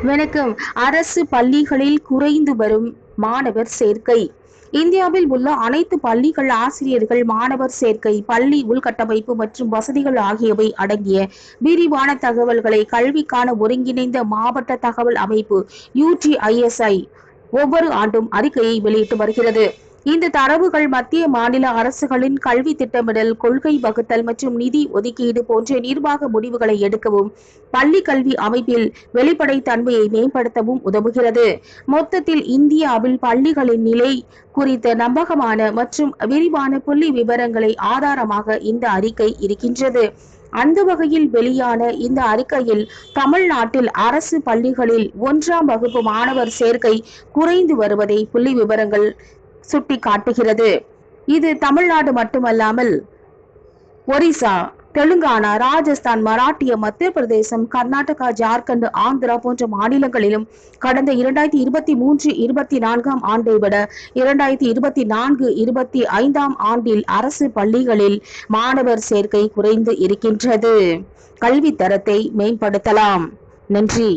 வணக்கம். அரசு பள்ளிகளில் குறைந்து வரும் மாணவர் சேர்க்கை. இந்தியாவில் உள்ள அனைத்து பள்ளிகள் ஆசிரியர்கள், மாணவர் சேர்க்கை, பள்ளி உள்கட்டமைப்பு மற்றும் வசதிகள் ஆகியவை அடங்கிய விரிவான தகவல்களை கல்விக்கான ஒருங்கிணைந்த மாவட்ட தகவல் அமைப்பு UGISI ஒவ்வொரு ஆண்டும் அறிக்கையை வெளியிட்டு வருகிறது. இந்த தரவுகள் மத்திய மாநில அரசுகளின் கல்வி திட்டமிடல், கொள்கை வகுத்தல் மற்றும் நிதி ஒதுக்கீடு போன்ற நிர்வாக முடிவுகளை எடுக்கவும், பள்ளி கல்வி அமைப்பில் வெளிப்படைத்தன்மையை மேம்படுத்தவும் உதவுகிறது. மொத்தத்தில் இந்தியாவில் பள்ளிகளின் நிலை குறித்த நம்பகமான மற்றும் விரிவான புள்ளி விவரங்களை ஆதாரமாக இந்த அறிக்கை இருக்கின்றது. அந்த வகையில் வெளியான இந்த அறிக்கையில் தமிழ்நாட்டில் அரசு பள்ளிகளில் 1ஆம் வகுப்பு மாணவர் சேர்க்கை குறைந்து வருவதை புள்ளி விவரங்கள் சுட்டிக்காட்டுகிறது. இது தமிழ்நாடு மட்டுமல்லாமல் ஒரிசா, தெலுங்கானா, ராஜஸ்தான், மராட்டியம், மத்திய பிரதேசம், கர்நாடகா, ஜார்க்கண்ட், ஆந்திரா போன்ற மாநிலங்களிலும் கடந்த 2023-24 ஆண்டை விட 2024-25 ஆண்டில் அரசு பள்ளிகளில் மாணவர் சேர்க்கை குறைந்து இருக்கின்றது. கல்வி தரத்தை மேம்படுத்தலாம். நன்றி.